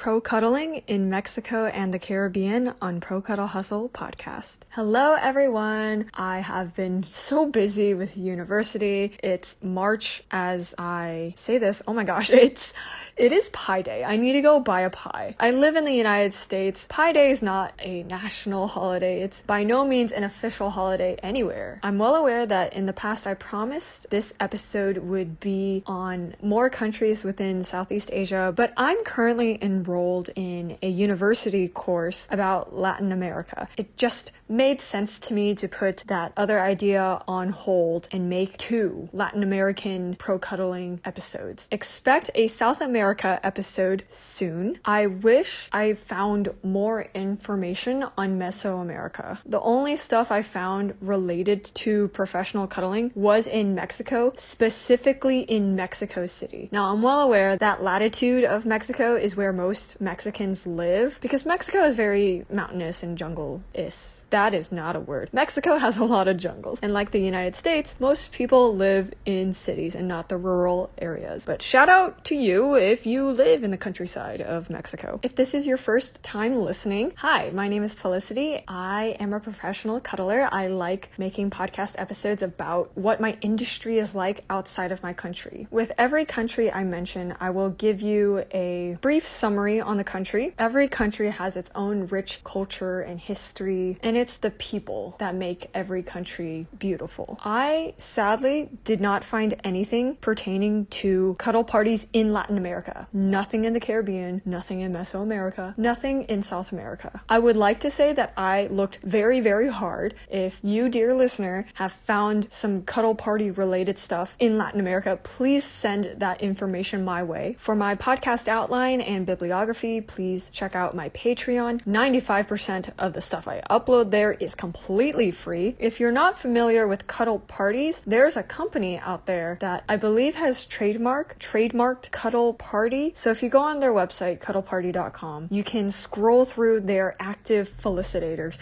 Pro-Cuddling in Mexico and the Caribbean on Cuddle podcast. Hello everyone! I have been so busy with university. It's March as I say this. Oh my gosh, it is Pi Day. I need to go buy a pie. I live in the United States. Pi Day is not a national holiday. It's by no means an official holiday anywhere. I'm well aware that in the past I promised this episode would be on more countries within Southeast Asia, but I'm currently enrolled in a university course about Latin America. It just made sense to me to put that other idea on hold and make 2 Latin American pro-cuddling episodes. Expect a South America episode soon. I wish I found more information on Mesoamerica. The only stuff I found related to professional cuddling was in Mexico, specifically in Mexico City. Now, I'm well aware that latitude of Mexico is where most Mexicans live because Mexico is very mountainous and jungle-ish. That is not a word. Mexico has a lot of jungles. And like the United States, most people live in cities and not the rural areas. But shout out to you if you live in the countryside of Mexico. If this is your first time listening, hi, my name is Felicity. I am a professional cuddler. I like making podcast episodes about what my industry is like outside of my country. With every country I mention, I will give you a brief summary on the country. Every country has its own rich culture and history, and it's the people that make every country beautiful. I sadly did not find anything pertaining to cuddle parties in Latin America. Nothing in the Caribbean, nothing in Mesoamerica, nothing in South America. I would like to say that I looked very, very hard. If you, dear listener, have found some cuddle party related stuff in Latin America, please send that information my way. For my podcast outline and bibliography, please check out my Patreon. 95% of the stuff I upload there is completely free. If you're not familiar with cuddle parties, there's a company out there that I believe has trademarked Cuddle Party. So if you go on their website, cuddleparty.com, you can scroll through their active facilitators.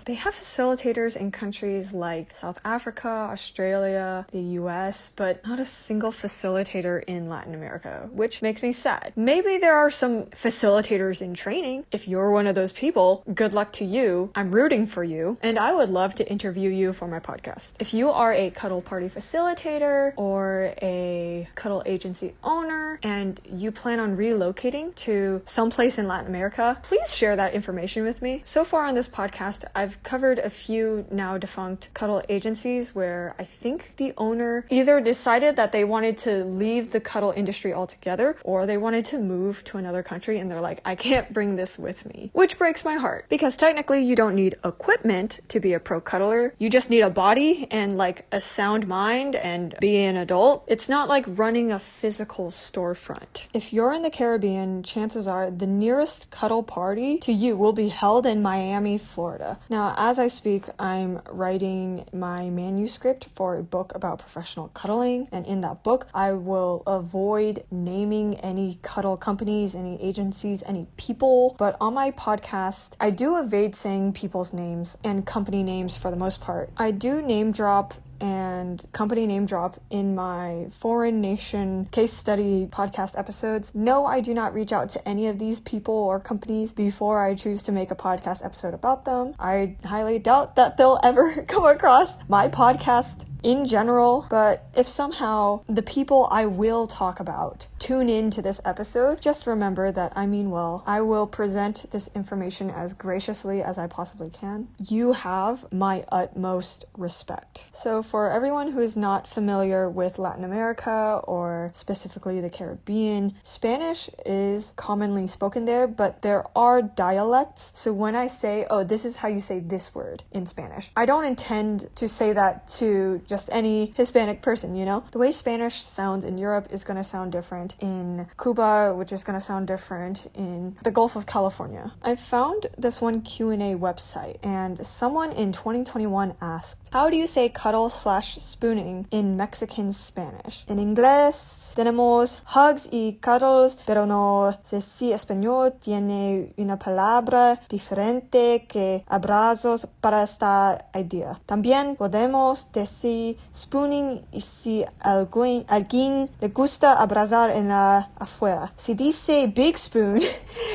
They have facilitators in countries like South Africa, Australia, the US, but not a single facilitator in Latin America, which makes me sad. Maybe there are some facilitators in training. If you're one of those people, good luck to you. I'm rooting for you, and I would love to interview you for my podcast. If you are a cuddle party facilitator or a cuddle agency owner and you plan on relocating to someplace in Latin America, please share that information with me. So far on this podcast, I've covered a few now defunct cuddle agencies where I think the owner either decided that they wanted to leave the cuddle industry altogether or they wanted to move to another country and they're like, I can't bring this with me, which breaks my heart because technically you don't need equipment to be a pro cuddler. You just need a body and like a sound mind and be an adult. It's not like running a physical storefront. If you're in the Caribbean, chances are the nearest cuddle party to you will be held in Miami, Florida. Now, as I speak, I'm writing my manuscript for a book about professional cuddling, and in that book, I will avoid naming any cuddle companies, any agencies, any people, but on my podcast, I do evade saying people's names and company names for the most part. I do name drop and company name drop in my foreign nation case study podcast episodes. No, I do not reach out to any of these people or companies before I choose to make a podcast episode about them. I highly doubt that they'll ever come across my podcast in general, but if somehow the people I will talk about tune in to this episode, just remember that I mean well. I will present this information as graciously as I possibly can. You have my utmost respect. So for everyone who is not familiar with Latin America or specifically the Caribbean, Spanish is commonly spoken there, but there are dialects. So when I say, oh, this is how you say this word in Spanish, I don't intend to say that to just any Hispanic person, you know? The way Spanish sounds in Europe is going to sound different in Cuba, which is going to sound different in the Gulf of California. I found this one Q&A website, and someone in 2021 asked, how do you say cuddle/spooning in Mexican Spanish? En inglés tenemos hugs y cuddles, pero no sé si español tiene una palabra diferente que abrazos para esta idea. También podemos decir spooning y si alguien le gusta abrazar en la afuera. Se dice big spoon,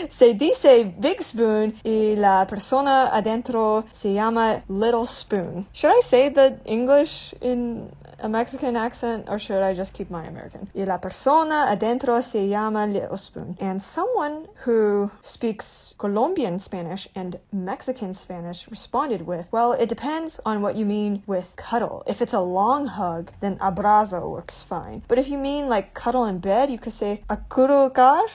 se dice big spoon y la persona adentro se llama little spoon. Should I say the English in a Mexican accent, or should I just keep my American? Y la persona adentro se llama little spoon. And someone who speaks Colombian Spanish and Mexican Spanish responded with, well, it depends on what you mean with cuddle. If it's a long hug, then abrazo works fine. But if you mean like cuddle in bed, you could say acurrucarse,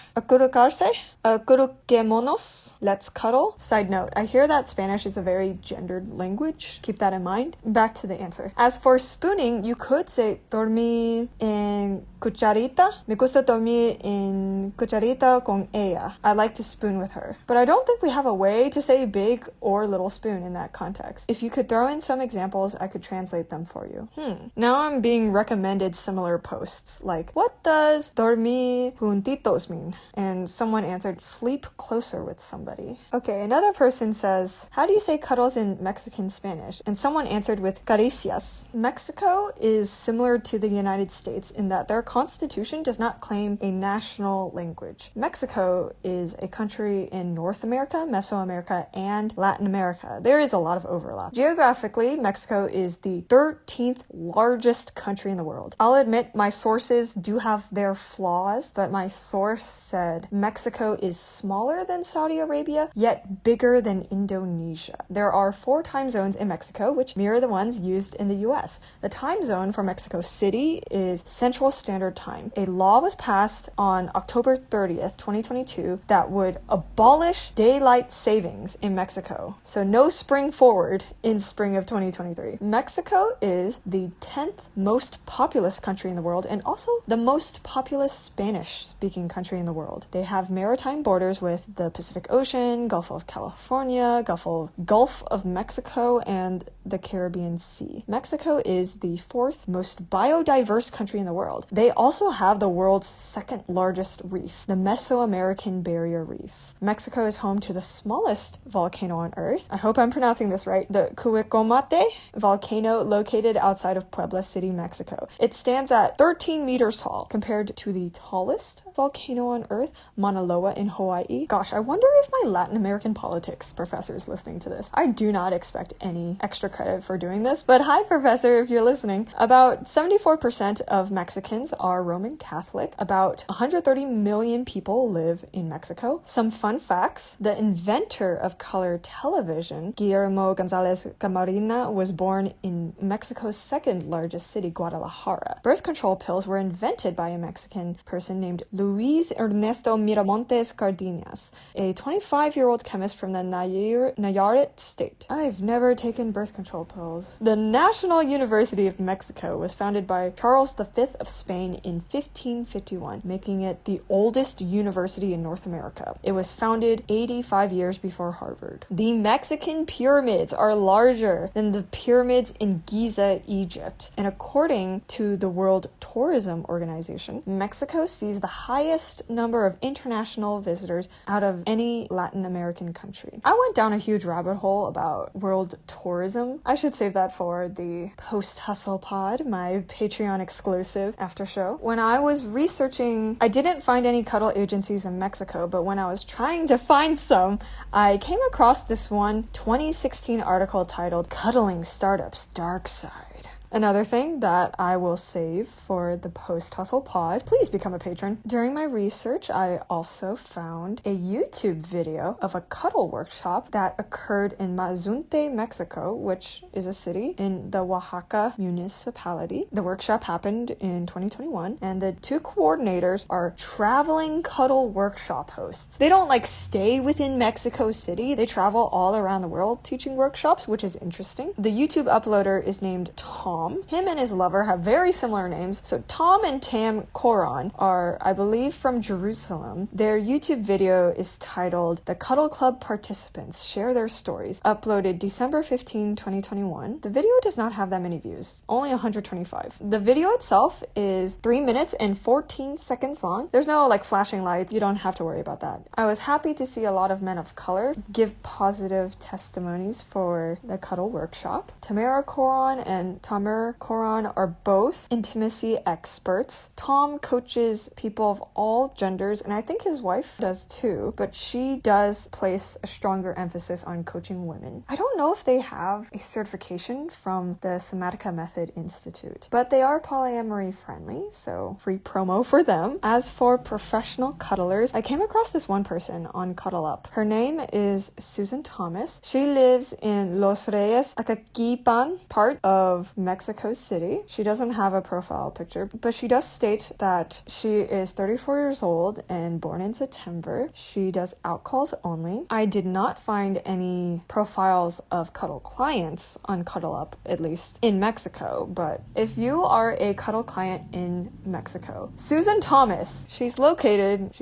acurruquémonos, let's cuddle. Side note, I hear that Spanish is a very gendered language. Keep that in mind. Back to the answer. As for spooning, you could say dormir en cucharita. Me gusta dormir en cucharita con ella. I like to spoon with her. But I don't think we have a way to say big or little spoon in that context. If you could throw in some examples, I could translate them for you. Now I'm being recommended similar posts like, what does dormir juntitos mean? And someone answered, sleep closer with somebody. Okay, another person says, how do you say cuddles in Mexican Spanish? And someone answered with caricias. Mexico is similar to the United States in that their constitution does not claim a national language. Mexico is a country in North America, Mesoamerica, and Latin America. There is a lot of overlap. Geographically, Mexico is the 13th largest country in the world. I'll admit my sources do have their flaws, but my source said Mexico is smaller than Saudi Arabia, yet bigger than Indonesia. There are 4 time zones in Mexico, which mirror the ones used in the US. The time zone for Mexico City is Central Standard Time. A law was passed on October 30th, 2022 that would abolish daylight savings in Mexico. So no spring forward in spring of 2023. Mexico is the 10th most populous country in the world and also the most populous Spanish-speaking country in the world. They have maritime borders with the Pacific Ocean, Gulf of California, Gulf of Mexico, and the Caribbean Sea. Mexico is the 4th most biodiverse country in the world. They also have the world's 2nd largest reef, the Mesoamerican Barrier Reef. Mexico is home to the smallest volcano on Earth. I hope I'm pronouncing this right. The Cuicomate volcano located outside of Puebla City, Mexico. It stands at 13 meters tall compared to the tallest volcano on Earth, Mauna Loa in Hawaii. Gosh, I wonder if my Latin American politics professor is listening to this. I do not expect any extra credit for doing this, but hi, professor, if you're listening. About 74% of Mexicans are Roman Catholic. About 130 million people live in Mexico. Some fun facts: the inventor of color television, Guillermo Gonzalez Camarena, was born in Mexico's 2nd largest city, Guadalajara. Birth control pills were invented by a Mexican person named Luis Ernesto Miramontes Cardenas, a 25-year-old chemist from the Nayarit state. I've never taken birth control pills. The National University of Mexico was founded by Charles V of Spain in 1551, making it the oldest university in North America. It was founded 85 years before Harvard. The Mexican pyramids are larger than the pyramids in Giza, Egypt. And according to the World Tourism Organization, Mexico sees the highest number of international visitors out of any Latin American country. I went down a huge rabbit hole about world tourism. I should save that for the post-hustle pod, my Patreon exclusive after show. When I was researching, I didn't find any cuddle agencies in Mexico, but when I was trying to find some, I came across this one 2016 article titled Cuddling Startups Dark Side. Another thing that I will save for the post-hustle pod, please become a patron. During my research, I also found a YouTube video of a cuddle workshop that occurred in Mazunte, Mexico, which is a city in the Oaxaca municipality. The workshop happened in 2021, and the 2 coordinators are traveling cuddle workshop hosts. They don't stay within Mexico City. They travel all around the world teaching workshops, which is interesting. The YouTube uploader is named Tom. Him and his lover have very similar names. So Tom and Tam Coron are, I believe, from Jerusalem. Their YouTube video is titled The Cuddle Club Participants Share Their Stories, uploaded December 15, 2021. The video does not have that many views, only 125. The video itself is 3 minutes and 14 seconds long. There's no flashing lights. You don't have to worry about that. I was happy to see a lot of men of color give positive testimonies for the cuddle workshop. Tamara Coron and Tom Summer Coron are both intimacy experts. Tom coaches people of all genders, and I think his wife does too, but she does place a stronger emphasis on coaching women. I don't know if they have a certification from the Somatica Method Institute, but they are polyamory friendly, so free promo for them. As for professional cuddlers, I came across this one person on Cuddle Up. Her name is Susan Thomas. She lives in Los Reyes, Acaquipan, part of Mexico City. She doesn't have a profile picture, but she does state that she is 34 years old and born in September. She does outcalls only. I did not find any profiles of Cuddle clients on Cuddle Up, at least in Mexico, but if you are a Cuddle client in Mexico, Susan Thomas, she's located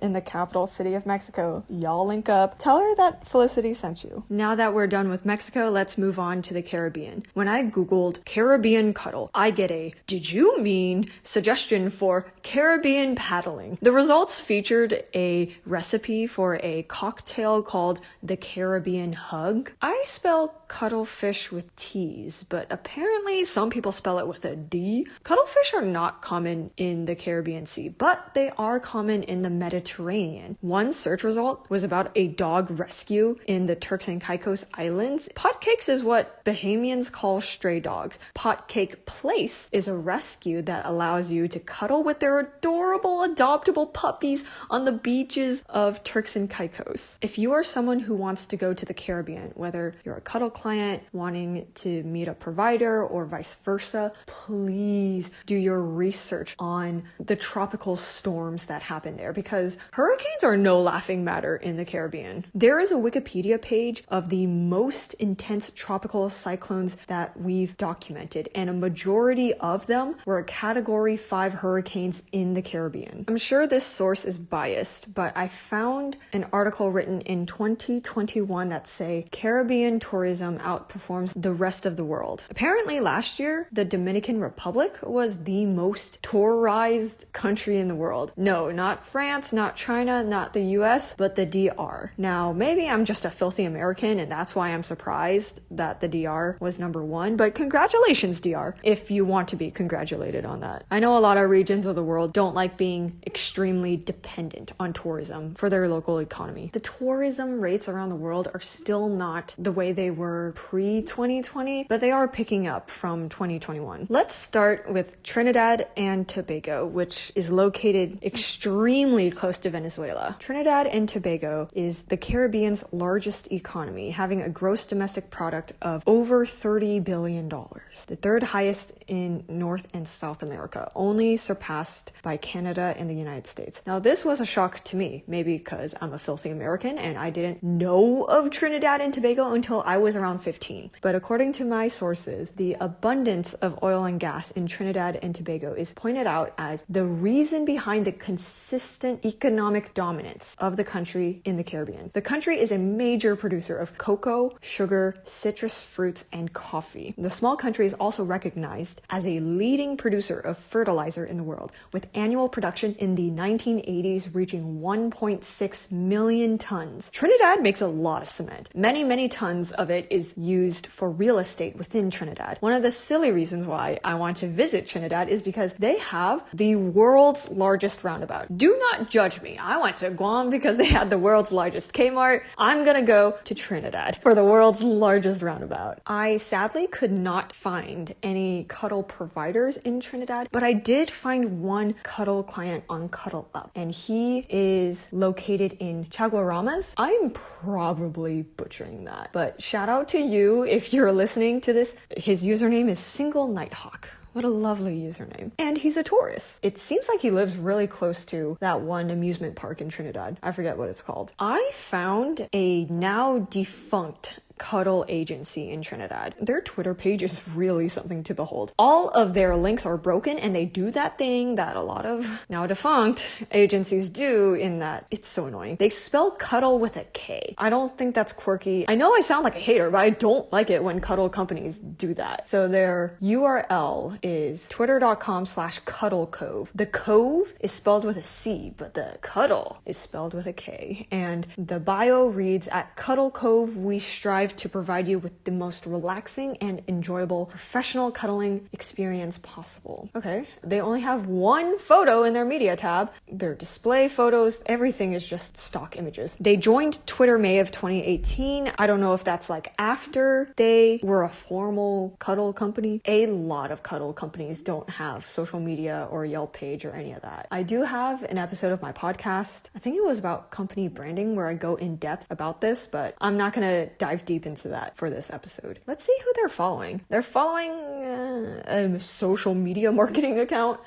in the capital city of Mexico. Y'all link up. Tell her that Felicity sent you. Now that we're done with Mexico, let's move on to the Caribbean. When I googled Caribbean cuddle, I get a "did you mean" suggestion for Caribbean paddling. The results featured a recipe for a cocktail called the Caribbean Hug. I spell cuttlefish with T's, but apparently some people spell it with a D. Cuttlefish are not common in the Caribbean Sea, but they are common in the Mediterranean. One search result was about a dog rescue in the Turks and Caicos Islands. Potcakes is what Bahamians call stray dogs. Potcake Place is a rescue that allows you to cuddle with their adorable, adoptable puppies on the beaches of Turks and Caicos. If you are someone who wants to go to the Caribbean, whether you're a Cuddle client wanting to meet a provider or vice versa, please do your research on the tropical storms that happen there, because hurricanes are no laughing matter in the Caribbean. There is a Wikipedia page of the most intense tropical cyclones that we've documented, and a majority of them were Category 5 hurricanes in the Caribbean. I'm sure this source is biased, but I found an article written in 2021 that say Caribbean tourism outperforms the rest of the world. Apparently last year, the Dominican Republic was the most tourized country in the world. No, not France, not China, not the US, but the DR. Now, maybe I'm just a filthy American and that's why I'm surprised that the DR was number one, but congratulations, DR, if you want to be congratulated on that. I know a lot of regions of the world don't like being extremely dependent on tourism for their local economy. The tourism rates around the world are still not the way they were pre-2020, but they are picking up from 2021. Let's start with Trinidad and Tobago, which is located extremely close to Venezuela. Trinidad and Tobago is the Caribbean's largest economy, having a gross domestic product of over $30 billion, the third highest in North and South America, only surpassed by Canada and the United States. Now, this was a shock to me, maybe because I'm a filthy American and I didn't know of Trinidad and Tobago until I was around 15. But according to my sources, the abundance of oil and gas in Trinidad and Tobago is pointed out as the reason behind the consistent economic dominance of the country in the Caribbean. The country is a major producer of cocoa, sugar, citrus fruits, and coffee. The small country is also recognized as a leading producer of fertilizer in the world, with annual production in the 1980s reaching 1.6 million tons. Trinidad makes a lot of cement. Many tons of it is used for real estate within Trinidad. One of the silly reasons why I want to visit Trinidad is because they have the world's largest roundabout. Do not judge me. I went to Guam because they had the world's largest Kmart. I'm gonna go to Trinidad for the world's largest roundabout. I sadly could not find any Cuddle providers in Trinidad, but I did find one Cuddle client on Cuddle Up, and he is located in Chaguaramas. I'm probably butchering that, but shout out to you if you're listening to this. His username is Single Nighthawk. What a lovely username. And he's a tourist. It seems like he lives really close to that one amusement park in Trinidad. I forget what it's called. I found a now defunct Cuddle agency in Trinidad. Their Twitter page is really something to behold. All of their links are broken, and they do that thing that a lot of now defunct agencies do, in that it's so annoying. They spell Cuddle with a K. I don't think that's quirky. I know I sound like a hater, but I don't like it when Cuddle companies do that. So their URL is twitter.com/cuddlecove. The Cove is spelled with a C, but the Cuddle is spelled with a K. And the bio reads, "At Cuddle Cove, we strive strive to provide you with the most relaxing and enjoyable professional cuddling experience possible. Okay, they only have one photo in their media tab. Their display photos, everything is just stock images. They joined Twitter May of 2018. I don't know if that's like after they were a formal cuddle company. A lot of cuddle companies don't have social media or Yelp page or any of that. I do have an episode of my podcast, I think it was about company branding, where I go in depth about this, but I'm not gonna dive deep into that for this episode. Let's see who they're following. They're following a social media marketing account.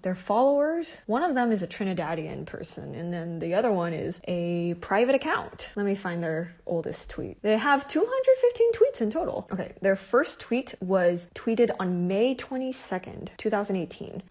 Their followers, one of them is a Trinidadian person, and then the other one is a private account. Let me find their oldest tweet. They have 215 tweets in total. Okay, their first tweet was tweeted on May 22nd, 2018.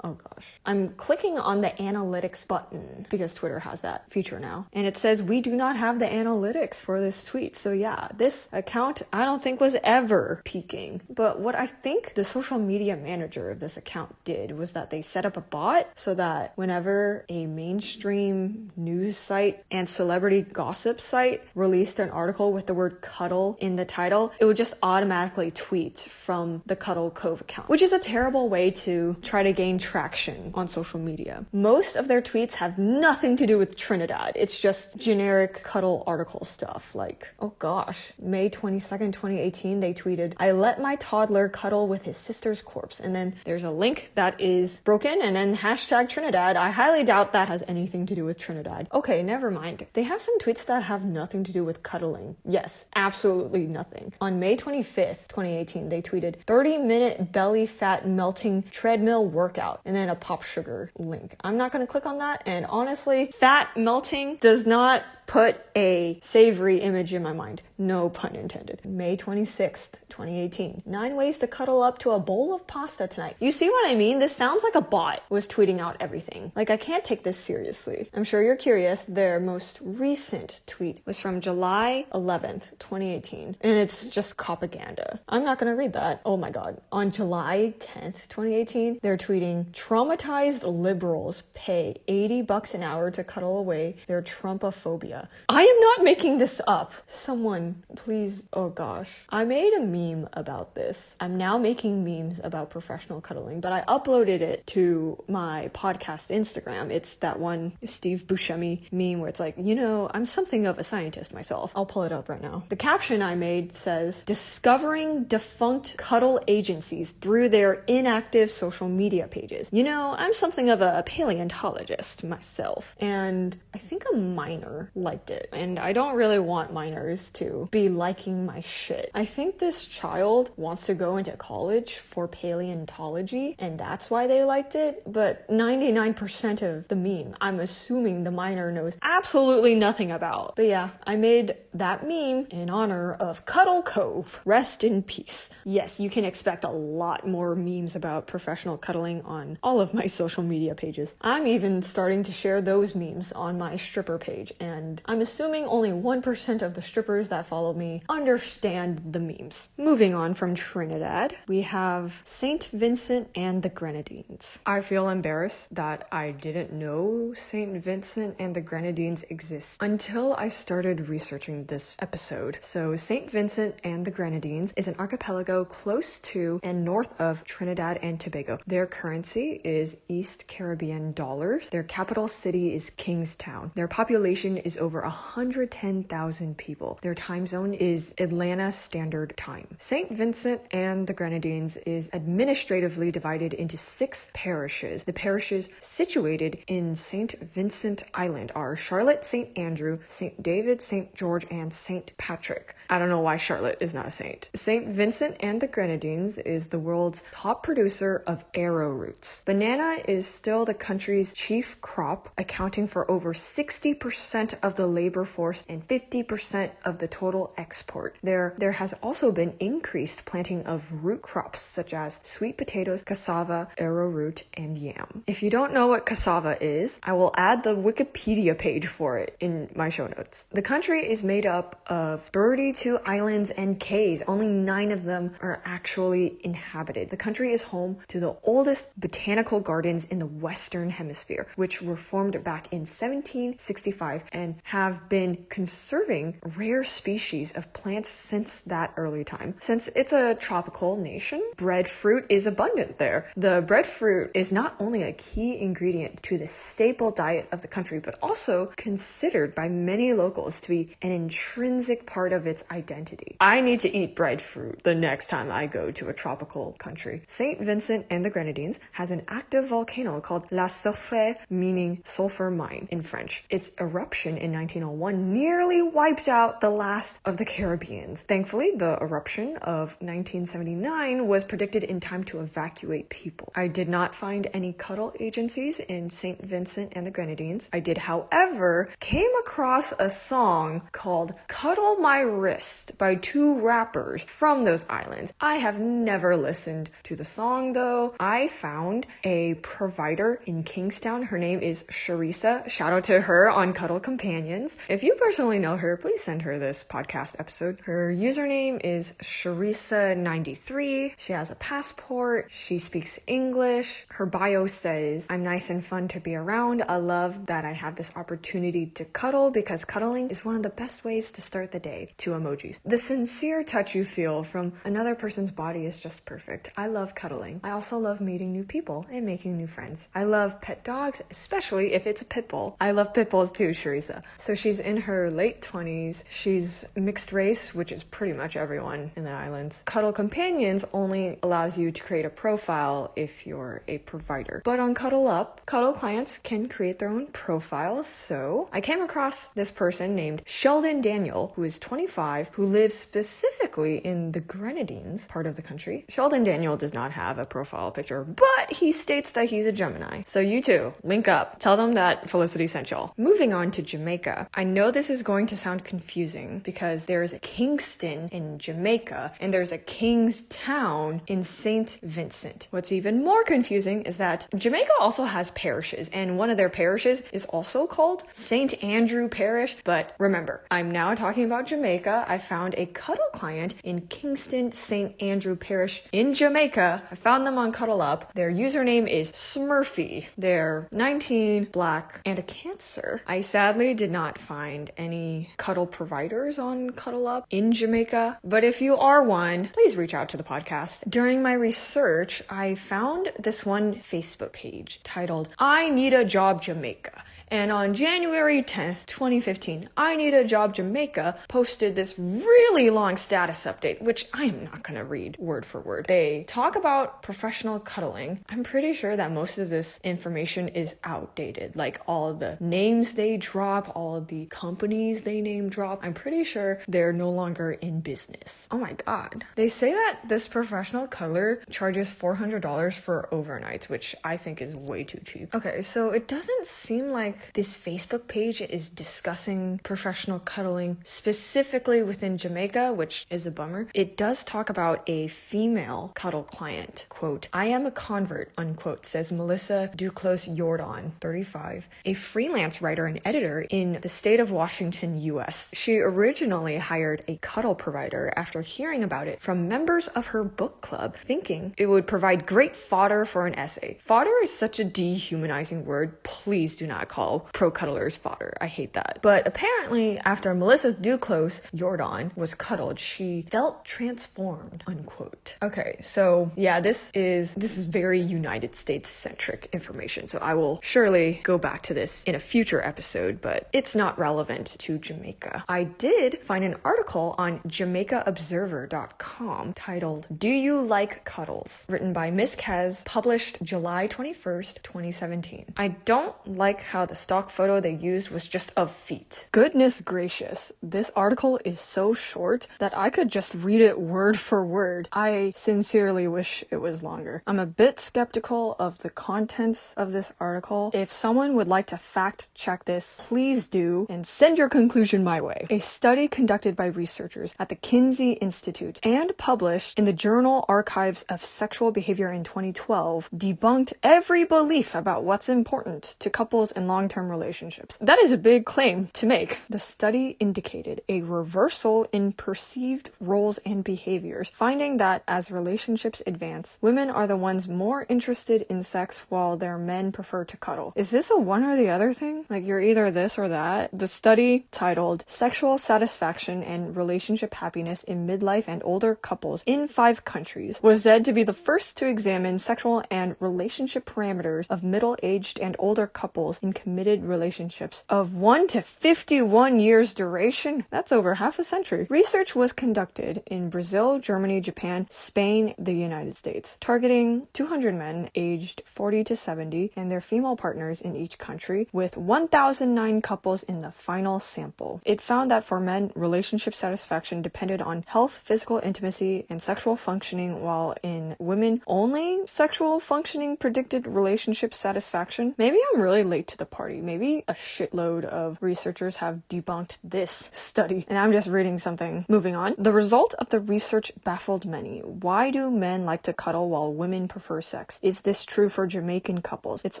Oh gosh. I'm clicking on the analytics button because Twitter has that feature now. And it says we do not have the analytics for this tweet. So yeah, this account I don't think was ever peaking. But what I think the social media manager of this account did was that they set up a bot so that whenever a mainstream news site and celebrity gossip site released an article with the word cuddle in the title, it would just automatically tweet from the Cuddle Cove account, which is a terrible way to try to gain traction on social media. Most of their tweets have nothing to do with Trinidad. It's just generic cuddle article stuff. Like, oh gosh, May 22nd, 2018, they tweeted, "I let my toddler cuddle with his sister's corpse." And then there's a link that is broken and then hashtag Trinidad. I highly doubt that has anything to do with Trinidad. Okay, never mind. They have some tweets that have nothing to do with cuddling. Yes, absolutely nothing. On May 25th, 2018, they tweeted 30-minute belly fat melting treadmill workout, and then a pop sugar link. I'm not going to click on that, and honestly, fat melting does not put a savory image in my mind. No pun intended. May 26th, 2018. 9 ways to cuddle up to a bowl of pasta tonight. You see what I mean? This sounds like a bot was tweeting out everything. Like, I can't take this seriously. I'm sure you're curious. Their most recent tweet was from July 11th, 2018. And it's just propaganda. I'm not gonna read that. Oh my god. On July 10th, 2018, they're tweeting, "Traumatized liberals pay $80 an hour to cuddle away their Trumpophobia." I am not making this up. Someone, please, oh gosh. I made a meme about this. I'm now making memes about professional cuddling, but I uploaded it to my podcast Instagram. It's that one Steve Buscemi meme where it's like, you know, I'm something of a scientist myself. I'll pull it up right now. The caption I made says, "Discovering defunct cuddle agencies through their inactive social media pages." You know, I'm something of a paleontologist myself, and I think a minor liked it, and I don't really want minors to be liking my shit. I think this child wants to go into college for paleontology, and that's why they liked it, but 99% of the meme, I'm assuming the minor knows absolutely nothing about. But yeah, I made that meme in honor of Cuddle Cove. Rest in peace. Yes, you can expect a lot more memes about professional cuddling on all of my social media pages. I'm even starting to share those memes on my stripper page, and I'm assuming only 1% of the strippers that follow me understand the memes. Moving on from Trinidad, we have St. Vincent and the Grenadines. I feel embarrassed that I didn't know St. Vincent and the Grenadines exist until I started researching this episode. So St. Vincent and the Grenadines is an archipelago close to and north of Trinidad and Tobago. Their currency is East Caribbean dollars. Their capital city is Kingstown. Their population is over 110,000 people. Their time zone is Atlanta Standard Time. St. Vincent and the Grenadines is administratively divided into 6 parishes. The parishes situated in St. Vincent Island are Charlotte, St. Andrew, St. David, St. George, and St. Patrick. I don't know why Charlotte is not a saint. St. Vincent and the Grenadines is the world's top producer of arrowroots. Banana is still the country's chief crop, accounting for over 60% of the labor force and 50% of the total export. There has also been increased planting of root crops such as sweet potatoes, cassava, arrowroot, and yam. If you don't know what cassava is, I will add the Wikipedia page for it in my show notes. The country is made up of 32 islands and cays. Only 9 of them are actually inhabited. The country is home to the oldest botanical gardens in the Western Hemisphere, which were formed back in 1765 and have been conserving rare species of plants since that early time. Since it's a tropical nation, breadfruit is abundant there. The breadfruit is not only a key ingredient to the staple diet of the country, but also considered by many locals to be an intrinsic part of its identity. I need to eat breadfruit the next time I go to a tropical country. St. Vincent and the Grenadines has an active volcano called La Soufre, meaning sulfur mine in French. Its eruption in 1901 nearly wiped out the last of the Caribbeans. Thankfully, the eruption of 1979 was predicted in time to evacuate people. I did not find any cuddle agencies in St. Vincent and the Grenadines. I did, however, came across a song called Cuddle My Wrist by two rappers from those islands. I have never listened to the song though. I found a provider in Kingstown. Her name is Sharissa. Shout out to her on Cuddle Companions. If you personally know her, please send her this podcast episode. Her username is Sharissa93. She has a passport. She speaks English. Her bio says, "I'm nice and fun to be around. I love that I have this opportunity to cuddle because cuddling is one of the best ways to start the day." 2 emojis. The sincere touch you feel from another person's body is just perfect. I love cuddling. I also love meeting new people and making new friends. I love pet dogs, especially if it's a pit bull. I love pit bulls too, Sharissa. So she's in her late 20s. She's mixed race, which is pretty much everyone in the islands. Cuddle Companions only allows you to create a profile if you're a provider. But on Cuddle Up, Cuddle clients can create their own profiles. So I came across this person named Sheldon Daniel, who is 25, who lives specifically in the Grenadines part of the country. Sheldon Daniel does not have a profile picture, but he states that he's a Gemini. So you too, link up. Tell them that Felicity sent y'all. Moving on to Jamaica. I know this is going to sound confusing because there's a Kingston in Jamaica and there's a Kingstown in St. Vincent. What's even more confusing is that Jamaica also has parishes, and one of their parishes is also called St. Andrew Parish. But remember, I'm now talking about Jamaica. I found a Cuddle client in Kingston, St. Andrew Parish in Jamaica. I found them on Cuddle Up. Their username is Smurfy. They're 19, black, and a Cancer. I sadly did not find any cuddle providers on Cuddle Up in Jamaica, but if you are one, please reach out to the podcast. During my research, I found this one Facebook page titled I Need a Job Jamaica. And on January 10th, 2015, I Need a Job Jamaica posted this really long status update, which I am not going to read word for word. They talk about professional cuddling. I'm pretty sure that most of this information is outdated. Like all of the names they drop, all of the companies they name drop. I'm pretty sure they're no longer in business. Oh my God. They say that this professional cuddler charges $400 for overnights, which I think is way too cheap. Okay, so it doesn't seem like this Facebook page is discussing professional cuddling specifically within Jamaica, which is a bummer. It does talk about a female cuddle client. Quote, "I am a convert," unquote, says Melissa Duclos Jordan, 35, a freelance writer and editor in the state of Washington, US. She originally hired a cuddle provider after hearing about it from members of her book club, thinking it would provide great fodder for an essay. Fodder is such a dehumanizing word. Please do not call pro-cuddlers fodder. I hate that. But apparently, after Melissa Duclos Jordan was cuddled, she felt transformed, unquote. Okay, so yeah, this is very United States centric information. So I will surely go back to this in a future episode, but it's not relevant to Jamaica. I did find an article on JamaicaObserver.com titled "Do You Like Cuddles?" written by Miss Kez, published July 21st, 2017. I don't like how the stock photo they used was just of feet. Goodness gracious, this article is so short that I could just read it word for word. I sincerely wish it was longer. I'm a bit skeptical of the contents of this article. If someone would like to fact check this, please do, and send your conclusion my way. A study conducted by researchers at the Kinsey Institute and published in the Journal Archives of Sexual Behavior in 2012 debunked every belief about what's important to couples and long long-term relationships. That is a big claim to make. The study indicated a reversal in perceived roles and behaviors, finding that as relationships advance, women are the ones more interested in sex while their men prefer to cuddle. Is this a one or the other thing? Like, you're either this or that? The study, titled Sexual Satisfaction and Relationship Happiness in Midlife and Older Couples in 5 Countries, was said to be the first to examine sexual and relationship parameters of middle-aged and older couples in committed relationships of 1 to 51 years duration. That's over half a century. Research was conducted in Brazil, Germany, Japan, Spain, the United States, targeting 200 men aged 40 to 70 and their female partners in each country, with 1,009 couples in the final sample. It found that for men, relationship satisfaction depended on health, physical intimacy, and sexual functioning, while in women, only sexual functioning predicted relationship satisfaction. Maybe I'm really late to the party. Maybe a shitload of researchers have debunked this study, and I'm just reading something. Moving on. The result of the research baffled many. Why do men like to cuddle while women prefer sex? Is this true for Jamaican couples? It's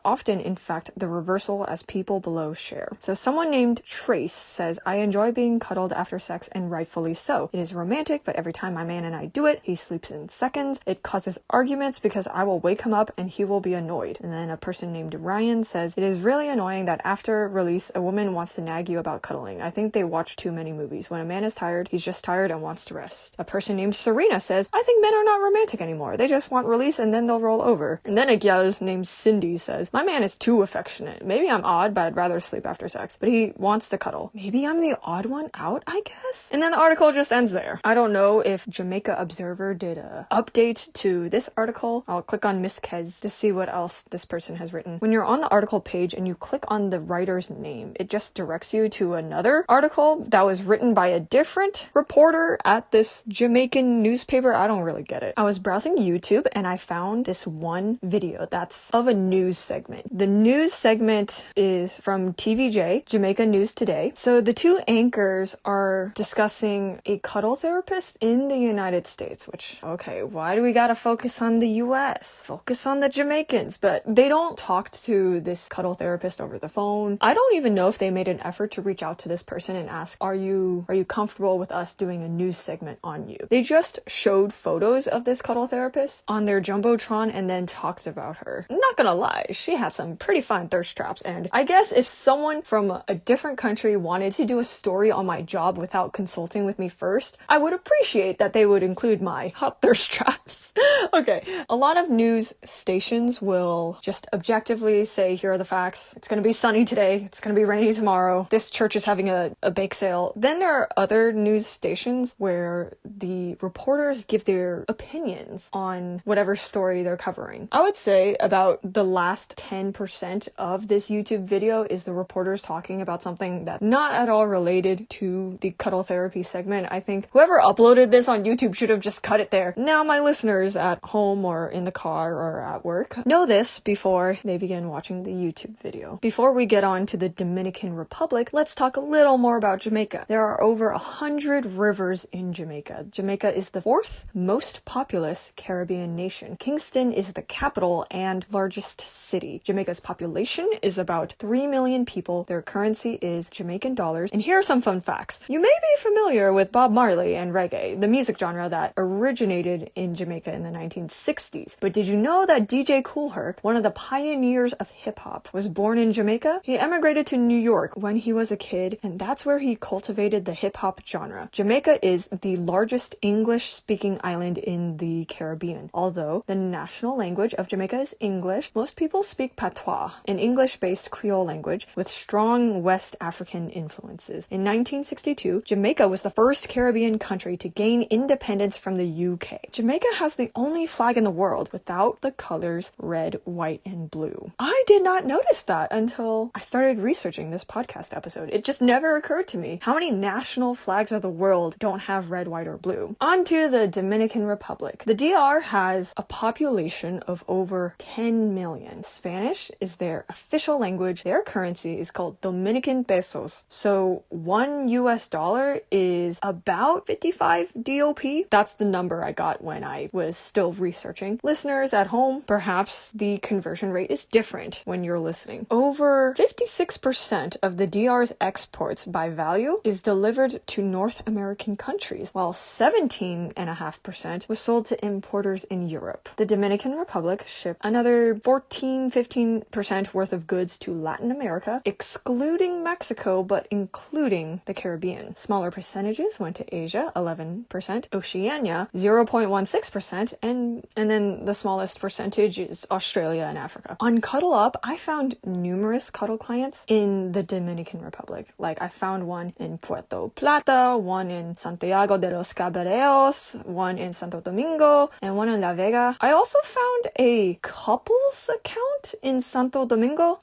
often, in fact, the reversal, as people below share. So someone named Trace says, I enjoy being cuddled after sex, and rightfully so. It is romantic, but every time my man and I do it, he sleeps in seconds. It causes arguments because I will wake him up and he will be annoyed. And then a person named Ryan says, it is really annoying that after release, a woman wants to nag you about cuddling. I think they watch too many movies. When a man is tired, he's just tired and wants to rest. A person named Serena says, I think men are not romantic anymore. They just want release and then they'll roll over. And then a gal named Cindy says, my man is too affectionate. Maybe I'm odd, but I'd rather sleep after sex. But he wants to cuddle. Maybe I'm the odd one out, I guess? And then the article just ends there. I don't know if Jamaica Observer did a update to this article. I'll click on Miss Kez to see what else this person has written. When you're on the article page and you click on the writer's name, it just directs you to another article that was written by a different reporter at this Jamaican newspaper. I don't really get it. I was browsing YouTube and I found this one video that's of a news segment. The news segment is from TVJ, Jamaica News Today. So the two anchors are discussing a cuddle therapist in the United States, which, okay, why do we gotta focus on the US? Focus on the Jamaicans. But they don't talk to this cuddle therapist over the phone. I don't even know if they made an effort to reach out to this person and ask, are you comfortable with us doing a news segment on you? They just showed photos of this cuddle therapist on their Jumbotron and then talked about her. I'm not gonna lie, she had some pretty fine thirst traps, and I guess if someone from a different country wanted to do a story on my job without consulting with me first, I would appreciate that they would include my hot thirst traps. Okay, a lot of news stations will just objectively say, here are the facts. It's gonna be sunny today. It's gonna be rainy tomorrow. This church is having a bake sale. Then there are other news stations where the reporters give their opinions on whatever story they're covering. I would say about the last 10% of this YouTube video is the reporters talking about something that's not at all related to the cuddle therapy segment. I think whoever uploaded this on YouTube should have just cut it there. Now my listeners at home or in the car or at work know this before they begin watching the YouTube video. Before we get on to the Dominican Republic, let's talk a little more about Jamaica. There are over 100 rivers in Jamaica. Jamaica is the 4th most populous Caribbean nation. Kingston is the capital and largest city. Jamaica's population is about 3 million people. Their currency is Jamaican dollars. And here are some fun facts. You may be familiar with Bob Marley and reggae, the music genre that originated in Jamaica in the 1960s. But did you know that DJ Kool Herc, one of the pioneers of hip-hop, was born in Jamaica? He emigrated to New York when he was a kid, and that's where he cultivated the hip-hop genre. Jamaica is the largest English-speaking island in the Caribbean. Although the national language of Jamaica is English, most people speak patois, an English-based Creole language with strong West African influences. In 1962, Jamaica was the first Caribbean country to gain independence from the UK. Jamaica has the only flag in the world without the colors red, white, and blue. I did not notice that until I started researching this podcast episode. It just never occurred to me how many national flags of the world don't have red, white, or blue. On to the Dominican Republic. The DR has a population of over 10 million. Spanish is their official language. Their currency is called Dominican pesos. So $1 is about 55 DOP. That's the number I got when I was still researching. Listeners at home, perhaps the conversion rate is different when you're listening. over 56% of the DR's exports by value is delivered to North American countries, while 17.5% was sold to importers in Europe. The Dominican Republic shipped another 15% worth of goods to Latin America, excluding Mexico, but including the Caribbean. Smaller percentages went to Asia, 11%, Oceania, 0.16%, and then the smallest percentage is Australia and Africa. On Cuddle Up, I found numerous Cuddle clients in the Dominican Republic. Like, I found one in Puerto Plata, one in Santiago de los Caballeros, one in Santo Domingo, and one in La Vega. I also found a couples account in Santo Domingo.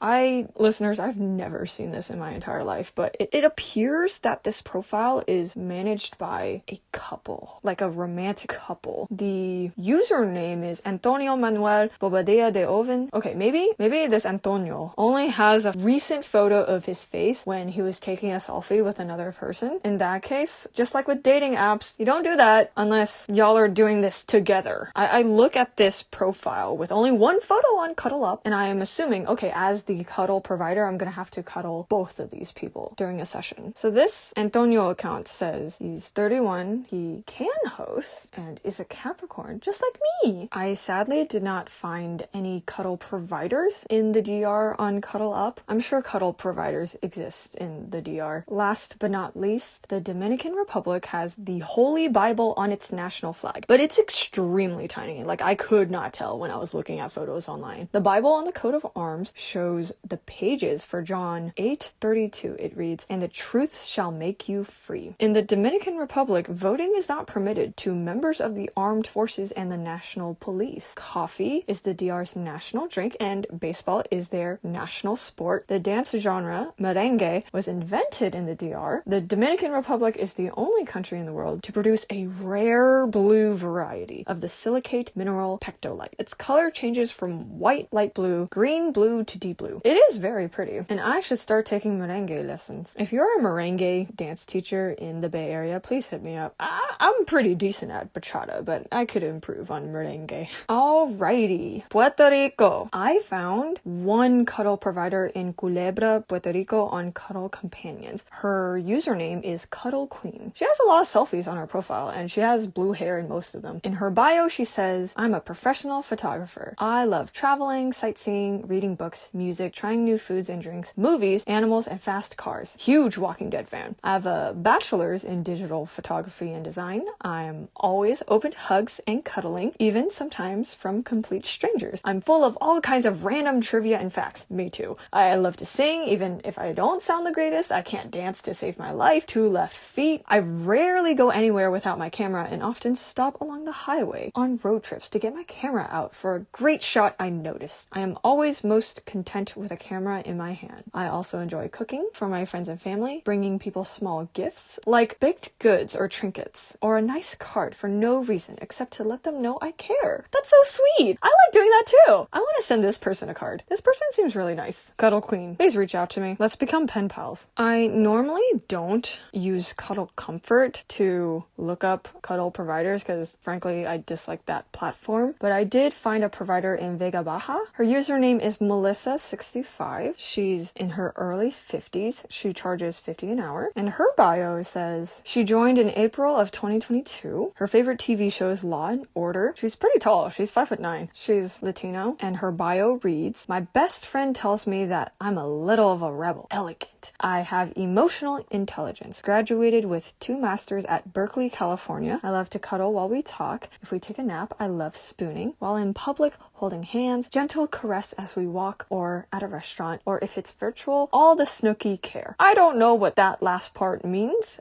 Listeners, I've never seen this in my entire life, but it appears that this profile is managed by a couple, like a romantic couple. The username is Antonio Manuel Bobadilla de Oven. Okay, maybe this Antonio only has a recent photo of his face when he was taking a selfie with another person. In that case, just like with dating apps, you don't do that unless y'all are doing this together. I look at this profile with only one photo on Cuddle Up, and I am assuming, okay, as the cuddle provider, I'm gonna have to cuddle both of these people during a session. So this Antonio account says he's 31, he can host, and is a Capricorn, just like me. I sadly did not find any cuddle providers in the DR on Cuddle Up. I'm sure cuddle providers exist in the DR. Last but not least, the Dominican Republic has the Holy Bible on its national flag, but it's extremely tiny. Like, I could not tell when I was looking at photos online. The Bible on the coat of arms shows the pages for John 8:32. It reads, "And the truth shall make you free." In the Dominican Republic, voting is not permitted to members of the armed forces and the national police. Coffee is the DR's national drink, and baseball is their national sport. The dance genre, merengue, was invented in the DR. The Dominican Republic is the only country in the world to produce a rare blue variety of the silicate mineral pectolite. Its color changes from white, light blue, green, blue to deep blue. It is very pretty, and I should start taking merengue lessons. If you're a merengue dance teacher in the Bay Area, please hit me up. I'm pretty decent at bachata, but I could improve on merengue. Alrighty, Puerto Rico. I found one cuddle provider in Culebra, Puerto Rico on Cuddle Companions. Her username is Cuddle Queen. She has a lot of selfies on her profile, and she has blue hair in most of them. In her bio, she says, "I'm a professional photographer. I love traveling, sightseeing, reading books, music, trying new foods and drinks, movies, animals, and fast cars. Huge Walking Dead fan. I have a bachelor's in digital photography and design. I am always open to hugs and cuddling, even sometimes from complete strangers. I'm full of all kinds of random trivia and facts." Me too. I love to sing, even if I don't sound the greatest. I can't dance to save my life. 2 left feet. I rarely go anywhere without my camera and often stop along the highway on road trips to get my camera out for a great shot I noticed. I am always most content with a camera in my hand. I also enjoy cooking for my friends and family, bringing people small gifts like baked goods or trinkets, or a nice card for no reason except to let them know I care. That's so sweet. I like doing that too. I want to send this person a card. This person seems really nice. Cuddle Queen, please reach out to me. Let's become pen pals. I normally don't use Cuddle Comfort to look up cuddle providers because frankly I dislike that platform, but I did find a provider in Vega Baja. Her username is Melissa65. She's in her early 50s. She charges $50 an hour, and her bio says she joined in April of 2022. Her favorite TV show is Law and Order. She's pretty tall. She's 5'9". She's Latino, and her bio reads, "My best friend tells me that I'm a little of a rebel. Elegant. I have emotional intelligence. Graduated with 2 masters at Berkeley, California. I love to cuddle while we talk. If we take a nap, I love spooning. While in public, holding hands, gentle caress as we walk or at a restaurant, or if it's virtual, all the snooky care." I don't know what that last part means.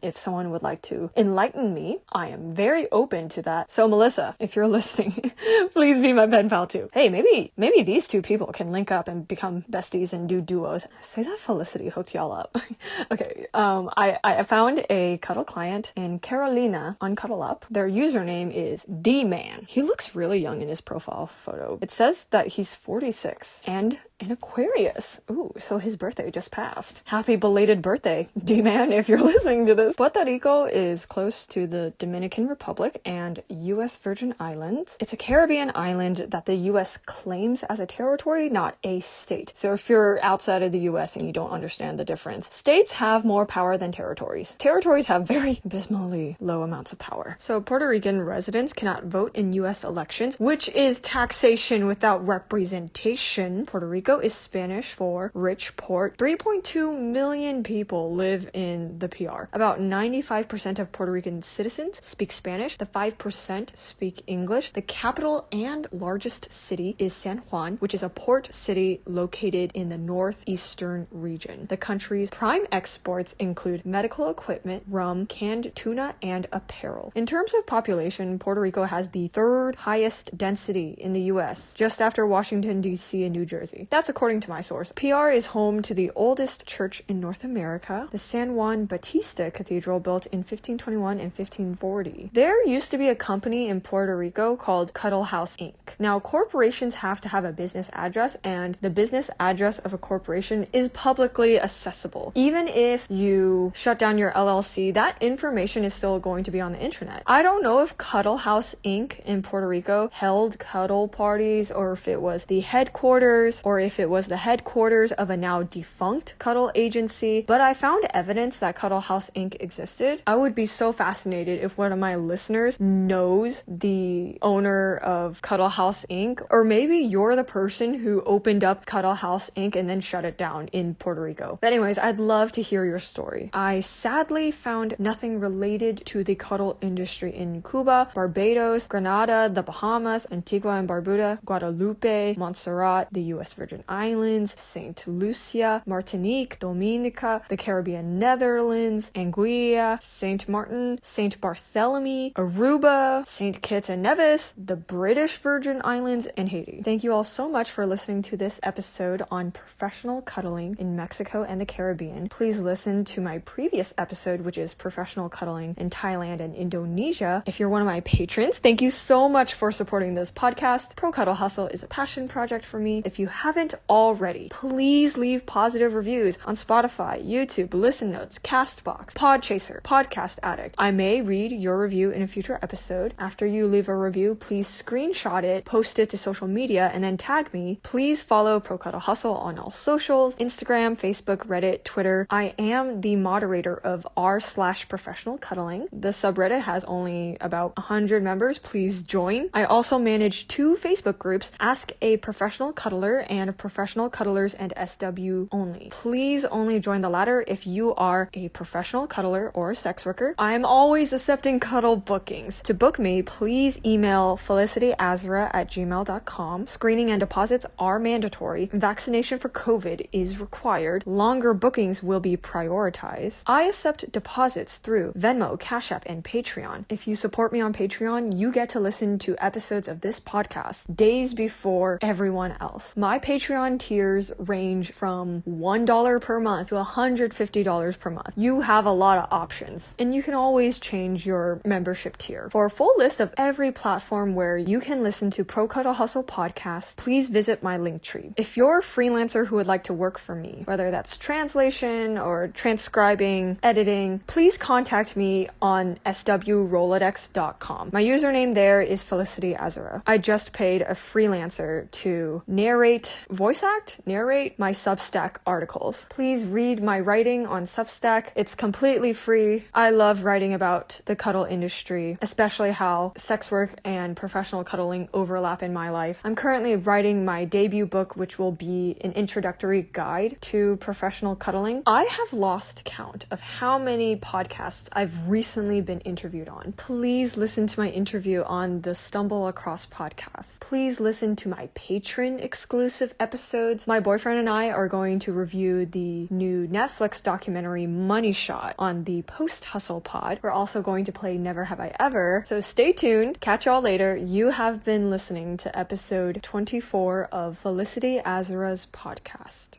If someone would like to enlighten me, I am very open to that. So Melissa, if you're listening, please be my pen pal too. Hey, maybe these 2 people can link up and become besties and do duos. Say that Felicity hooked y'all up. Okay, I found a cuddle client in Carolina on Cuddle Up. Their username is D-Man. He looks really young in his profile photo. It says that he's 46 and an Aquarius. Ooh, so his birthday just passed. Happy belated birthday, D-Man, if you're listening to this. Puerto Rico is close to the Dominican Republic and U.S. Virgin Islands. It's a Caribbean island that the U.S. claims as a territory, not a state. So if you're outside of the U.S. and you don't understand the difference, states have more power than territories. Territories have very abysmally low amounts of power. So Puerto Rican residents cannot vote in U.S. elections, which is taxation without representation. Puerto Rico is Spanish for rich port. 3.2 million people live in the PR. About 95% of Puerto Rican citizens speak Spanish. The 5% speak English. The capital and largest city is San Juan, which is a port city located in the northeastern region. The country's prime exports include medical equipment, rum, canned tuna, and apparel. In terms of population, Puerto Rico has the third highest density in the U.S., just after Washington, D.C. and New Jersey. That's according to my source. PR is home to the oldest church in North America, the San Juan Bautista Cathedral, built in 1521 and 1540. There used to be a company in Puerto Rico called Cuddle House Inc. Now, corporations have to have a business address, and the business address of a corporation is publicly accessible. Even if you shut down your LLC, that information is still going to be on the internet. I don't know if Cuddle House Inc. in Puerto Rico held cuddle parties, or if it was the headquarters, or if it was the headquarters of a now defunct cuddle agency, but I found evidence that Cuddle House Inc. existed. I would be so fascinated if one of my listeners knows the owner of Cuddle House Inc., or maybe you're the person who opened up Cuddle House Inc. and then shut it down in Puerto Rico. But anyways, I'd love to hear your story. I sadly found nothing related to the cuddle industry in Cuba, Barbados, Grenada, the Bahamas, Antigua and Barbuda, Guadalupe, Montserrat, the U.S. Virgin Islands, St. Lucia, Martinique, Dominica, the Caribbean Netherlands, Anguilla, St. Martin, St. Barthélemy, Aruba, St. Kitts and Nevis, the British Virgin Islands, and Haiti. Thank you all so much for listening to this episode on professional cuddling in Mexico and the Caribbean. Please listen to my previous episode, which is professional cuddling in Thailand and Indonesia. If you're one of my patrons, thank you so much for supporting this podcast. Pro Cuddle Hustle is a passion project for me. If you haven't already, please leave positive reviews on Spotify, YouTube, Listen Notes, Castbox, Podchaser, Podcast Addict. I may read your review in a future episode. After you leave a review, please screenshot it, post it to social media, and then tag me. Please follow Pro Cuddle Hustle on all socials, Instagram, Facebook, Reddit, Twitter. I am the moderator of r/professional cuddling. The subreddit has only about 100 members. Please join. I also manage 2 Facebook groups, Ask a Professional Cuddler and Professional Cuddlers and SW Only. Please only join the latter if you are a professional cuddler or a sex worker. I'm always accepting cuddle bookings. To book me, please email felicityazra@gmail.com. Screening and deposits are mandatory. Vaccination for COVID is required. Longer bookings will be prioritized. I accept deposits through Venmo, Cash App, and Patreon. If you support me on Patreon, you get to listen to episodes of this podcast days before everyone else. My Patreon tiers range from $1 per month to $150 per month. You have a lot of options, and you can always change your membership tier. For a full list of every platform where you can listen to Pro Cuddle Hustle podcast, please visit my Linktree. If you're a freelancer who would like to work for me, whether that's translation or transcribing, editing, please contact me on swrolodex.com. My username there is Felicity Azra. I just paid a freelancer to narrate my Substack articles. Please read my writing on Substack. It's completely free. I love writing about the cuddle industry, especially how sex work and professional cuddling overlap in my life. I'm currently writing my debut book, which will be an introductory guide to professional cuddling. I have lost count of how many podcasts I've recently been interviewed on. Please listen to my interview on the Stumble Across podcast. Please listen to my patron exclusive episodes. My boyfriend and I are going to review the new Netflix documentary Money Shot on the Post Hustle pod. We're also going to play Never Have I Ever. So stay tuned. Catch y'all later. You have been listening to episode 24 of Felicity Azra's podcast.